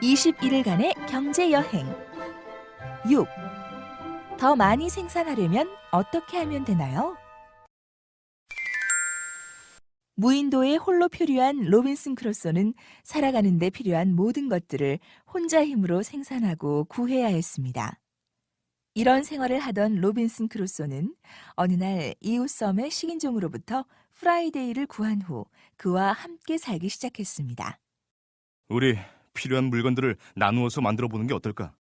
21일간의 경제여행. 6. 더 많이 생산하려면 어떻게 하면 되나요? 무인도에 홀로 표류한 로빈슨 크루소는 살아가는 데 필요한 모든 것들을 혼자 힘으로 생산하고 구해야 했습니다. 이런 생활을 하던 로빈슨 크루소는 어느 날 이웃 섬의 식인종으로부터 프라이데이를 구한 후 그와 함께 살기 시작했습니다. 우리 필요한 물건들을 나누어서 만들어 보는 게 어떨까?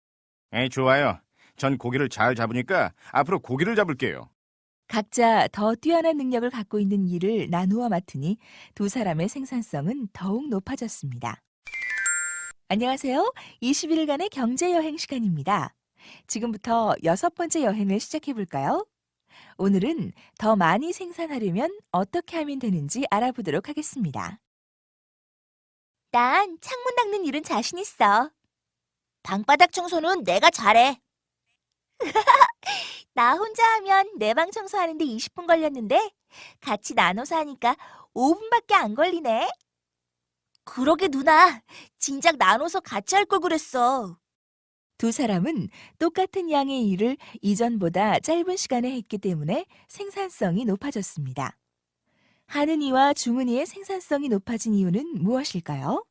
좋아요. 전 고기를 잘 잡으니까 앞으로 고기를 잡을게요. 각자 더 뛰어난 능력을 갖고 있는 일을 나누어 맡으니 두 사람의 생산성은 더욱 높아졌습니다. 안녕하세요. 21일간의 경제여행 시간입니다. 지금부터 6번째 여행을 시작해 볼까요? 오늘은 더 많이 생산하려면 어떻게 하면 되는지 알아보도록 하겠습니다. 난 창문 닦는 일은 자신 있어. 방바닥 청소는 내가 잘해. 나 혼자 하면 내 방 청소하는데 20분 걸렸는데 같이 나눠서 하니까 5분밖에 안 걸리네. 그러게 누나, 진작 나눠서 같이 할 걸 그랬어. 두 사람은 똑같은 양의 일을 이전보다 짧은 시간에 했기 때문에 생산성이 높아졌습니다. 하느니와 중은이의 생산성이 높아진 이유는 무엇일까요?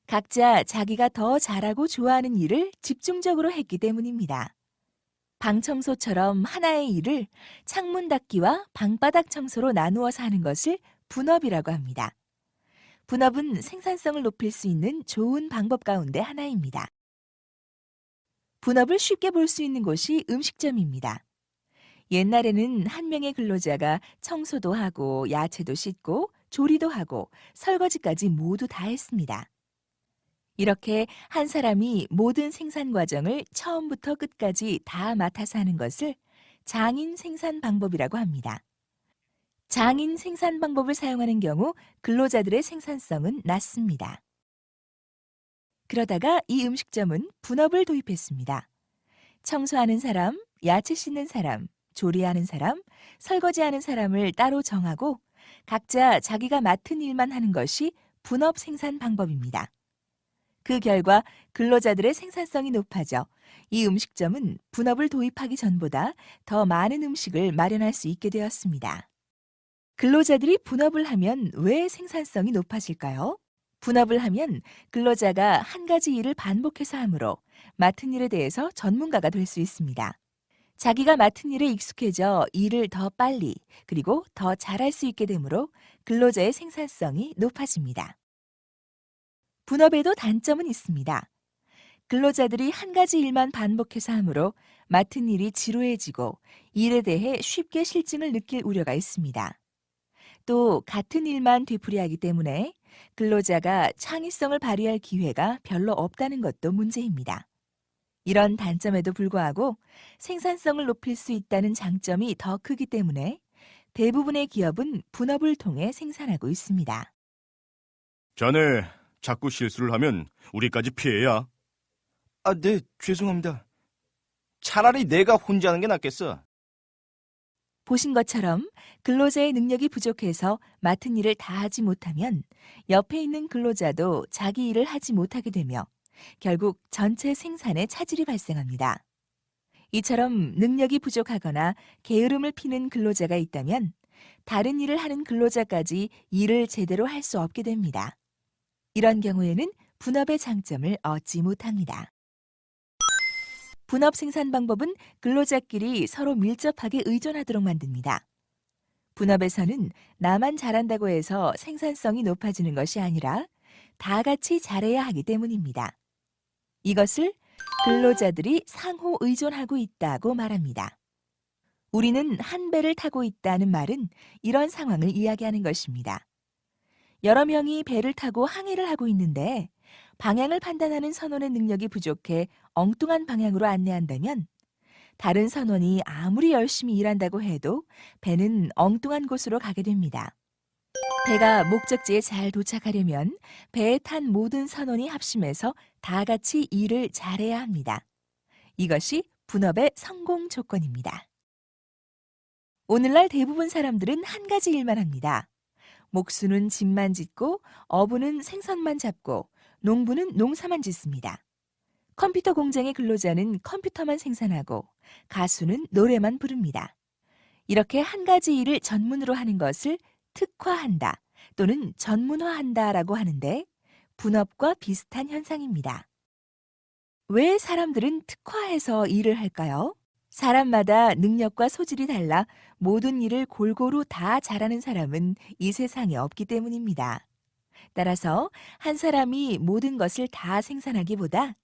각자 자기가 더 잘하고 좋아하는 일을 집중적으로 했기 때문입니다. 방 청소처럼 하나의 일을 창문 닦기와 방바닥 청소로 나누어서 하는 것을 분업이라고 합니다. 분업은 생산성을 높일 수 있는 좋은 방법 가운데 하나입니다. 분업을 쉽게 볼 수 있는 곳이 음식점입니다. 옛날에는 한 명의 근로자가 청소도 하고 야채도 씻고 조리도 하고 설거지까지 모두 다 했습니다. 이렇게 한 사람이 모든 생산 과정을 처음부터 끝까지 다 맡아서 하는 것을 장인 생산 방법이라고 합니다. 장인 생산 방법을 사용하는 경우 근로자들의 생산성은 낮습니다. 그러다가 이 음식점은 분업을 도입했습니다. 청소하는 사람, 야채 씻는 사람, 조리하는 사람, 설거지하는 사람을 따로 정하고 각자 자기가 맡은 일만 하는 것이 분업 생산 방법입니다. 그 결과 근로자들의 생산성이 높아져 이 음식점은 분업을 도입하기 전보다 더 많은 음식을 마련할 수 있게 되었습니다. 근로자들이 분업을 하면 왜 생산성이 높아질까요? 분업을 하면 근로자가 한 가지 일을 반복해서 하므로 맡은 일에 대해서 전문가가 될 수 있습니다. 자기가 맡은 일에 익숙해져 일을 더 빨리 그리고 더 잘할 수 있게 되므로 근로자의 생산성이 높아집니다. 분업에도 단점은 있습니다. 근로자들이 한 가지 일만 반복해서 하므로 맡은 일이 지루해지고 일에 대해 쉽게 실증을 느낄 우려가 있습니다. 또 같은 일만 되풀이하기 때문에 근로자가 창의성을 발휘할 기회가 별로 없다는 것도 문제입니다. 이런 단점에도 불구하고 생산성을 높일 수 있다는 장점이 더 크기 때문에 대부분의 기업은 분업을 통해 생산하고 있습니다. 자네, 자꾸 실수를 하면 우리까지 피해야. 네, 죄송합니다. 차라리 내가 혼자 하는 게 낫겠어. 보신 것처럼 근로자의 능력이 부족해서 맡은 일을 다 하지 못하면 옆에 있는 근로자도 자기 일을 하지 못하게 되며 결국 전체 생산에 차질이 발생합니다. 이처럼 능력이 부족하거나 게으름을 피는 근로자가 있다면 다른 일을 하는 근로자까지 일을 제대로 할 수 없게 됩니다. 이런 경우에는 분업의 장점을 얻지 못합니다. 분업 생산 방법은 근로자끼리 서로 밀접하게 의존하도록 만듭니다. 분업에서는 나만 잘한다고 해서 생산성이 높아지는 것이 아니라 다 같이 잘해야 하기 때문입니다. 이것을 근로자들이 상호 의존하고 있다고 말합니다. 우리는 한 배를 타고 있다는 말은 이런 상황을 이야기하는 것입니다. 여러 명이 배를 타고 항해를 하고 있는데 방향을 판단하는 선원의 능력이 부족해 엉뚱한 방향으로 안내한다면 다른 선원이 아무리 열심히 일한다고 해도 배는 엉뚱한 곳으로 가게 됩니다. 배가 목적지에 잘 도착하려면 배에 탄 모든 선원이 합심해서 다 같이 일을 잘해야 합니다. 이것이 분업의 성공 조건입니다. 오늘날 대부분 사람들은 한 가지 일만 합니다. 목수는 집만 짓고 어부는 생선만 잡고 농부는 농사만 짓습니다. 컴퓨터 공장의 근로자는 컴퓨터만 생산하고 가수는 노래만 부릅니다. 이렇게 한 가지 일을 전문으로 하는 것을 특화한다 또는 전문화한다라고 하는데 분업과 비슷한 현상입니다. 왜 사람들은 특화해서 일을 할까요? 사람마다 능력과 소질이 달라 모든 일을 골고루 다 잘하는 사람은 이 세상에 없기 때문입니다. 따라서 한 사람이 모든 것을 다 생산하기보다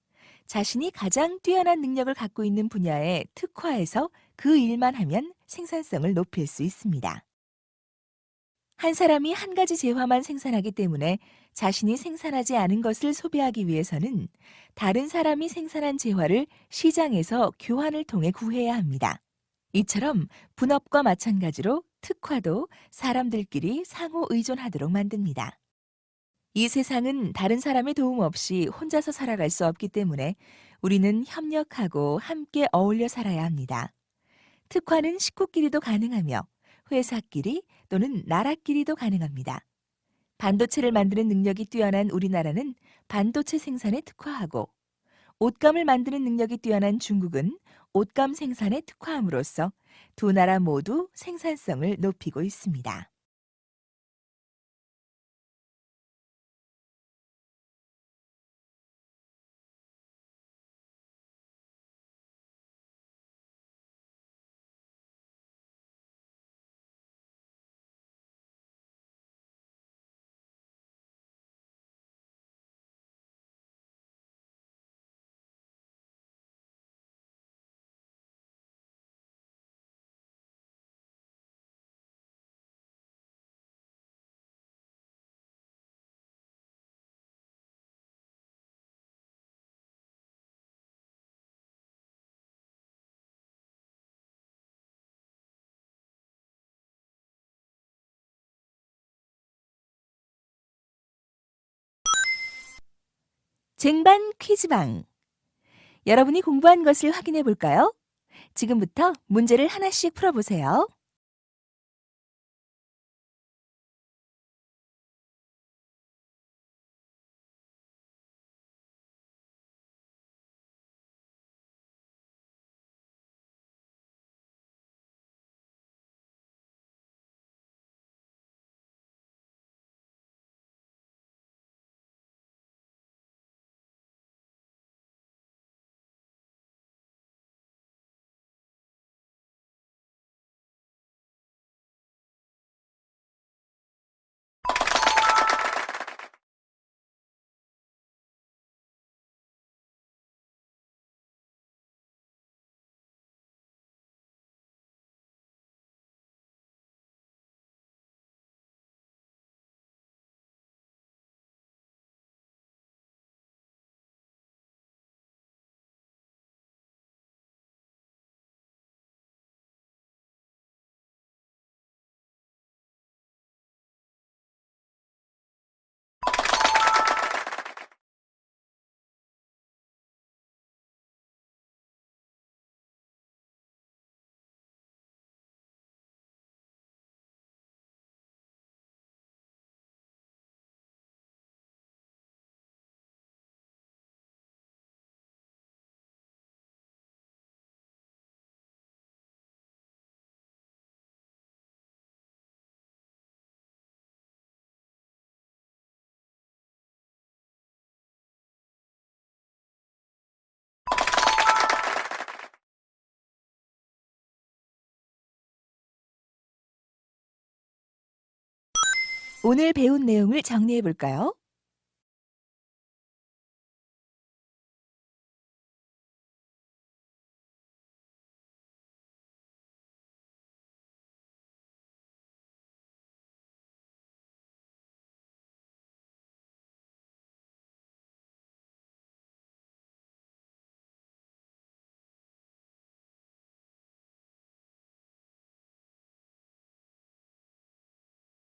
자신이 가장 뛰어난 능력을 갖고 있는 분야에 특화해서 그 일만 하면 생산성을 높일 수 있습니다. 한 사람이 한 가지 재화만 생산하기 때문에 자신이 생산하지 않은 것을 소비하기 위해서는 다른 사람이 생산한 재화를 시장에서 교환을 통해 구해야 합니다. 이처럼 분업과 마찬가지로 특화도 사람들끼리 상호 의존하도록 만듭니다. 이 세상은 다른 사람의 도움 없이 혼자서 살아갈 수 없기 때문에 우리는 협력하고 함께 어울려 살아야 합니다. 특화는 식구끼리도 가능하며 회사끼리 또는 나라끼리도 가능합니다. 반도체를 만드는 능력이 뛰어난 우리나라는 반도체 생산에 특화하고 옷감을 만드는 능력이 뛰어난 중국은 옷감 생산에 특화함으로써 두 나라 모두 생산성을 높이고 있습니다. 쟁반 퀴즈방. 여러분이 공부한 것을 확인해 볼까요? 지금부터 문제를 하나씩 풀어보세요. 오늘 배운 내용을 정리해 볼까요?